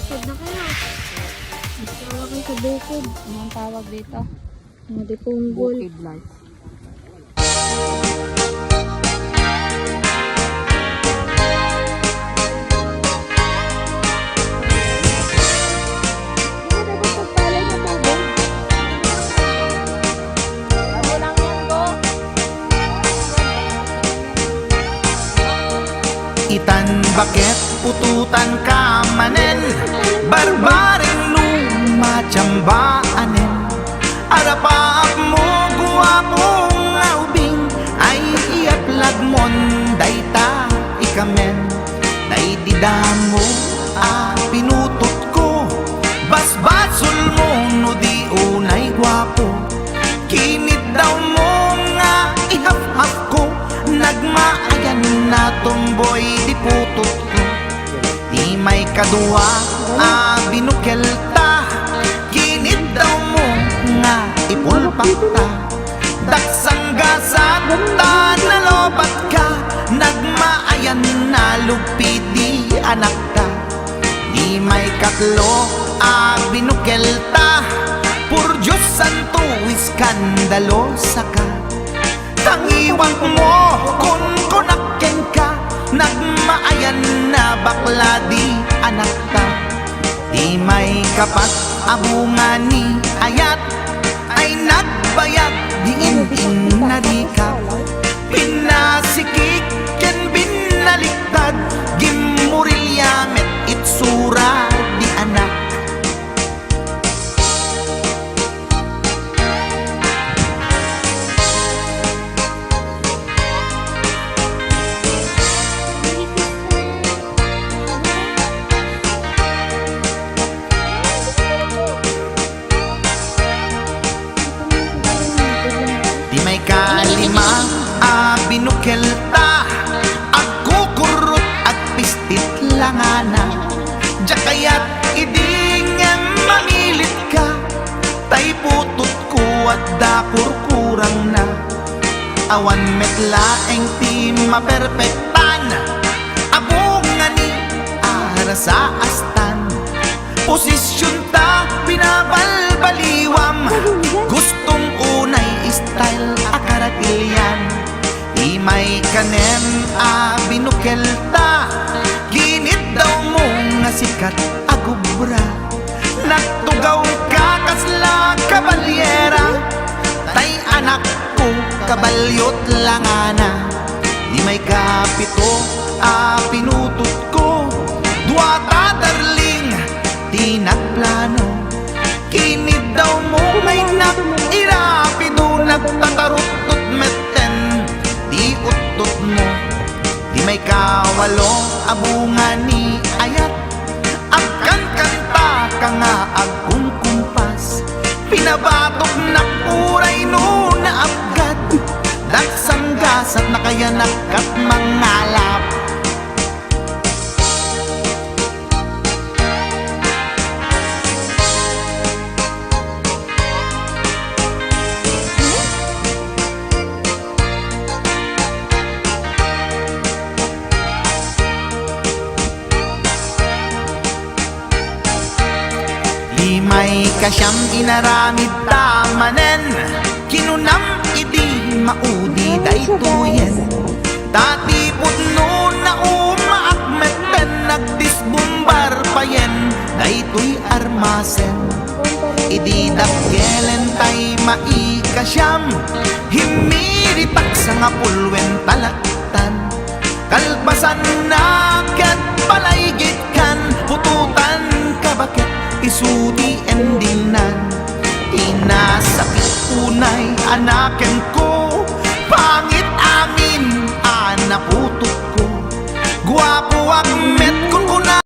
Bukid na kayo. Tawa kayo sa bukid. Anong tawag dito? Mga dipunggol. Bukid life. Itan bakit pututan ka manen, barbaring lumatsambaanen. Arapaap mo guwapong aubing, ay iaplag mon dayta ikamen. Naididamo pinutot ko, basbasul mo no di unay guwapo. Kinid daw mo nga ihaf-haf ko, nagmaayan na tomboy di putot ko. Di may kadua binukel ta, kinid daw mo nga ipulpak ta. Daksang gasat ta nalobat ka, nagmaayan na lupit di anak ka. Di may katlo binukel ta, pur Diyos santo iskandalosa ka. Tangiwang mo kun kunakken ka, nagmaayan na bakla di anak ka. Di may kapat abungani ayat, ay nagbayag di indin narika. Pinasikik ken binaliktad, gimurilyamet itsura di anak. Kalima binukel ta, agkukurot at pistit langana. Jakayat idingan mamilit ka, tay putot ko at dakur kurang na. Awan metlaeng ti maperpektan, abungan ni ara sa astan. Posisyon ta binabalbaliwam, gustong unay style akaratilyan. Di may kanem binukel ta, ginit daw mo nga sikat agubra. Nagtugaw ka kasla kabalyera, tay anak ko kabalyot langana. Di may kapito pinutot ko, duwata darling di nagplano. Kinid daw mo may irapido, nagtatarutot meten di utot mo. Di may kawalo abungan ni ayat, agkan kanta ka nga agkung kumpas. Pinabatok na puray no na abgad, daksang gasat na kaya nakat mangalap. May kasyam inaramid tamanen, kinunam idi maudi daytoyen. Dati putno na umaakmeten, nagdisbumbar payen daytoy armasen. Idi dakgelen tay maikasyam, himiritak sa nga pulwen talaktan. Kalbasan na ket palaygit kan, pututan ka bakit isudi endingnan. Inasakit unay anaken ko, pangit amin anaputot ko. Guwapo ang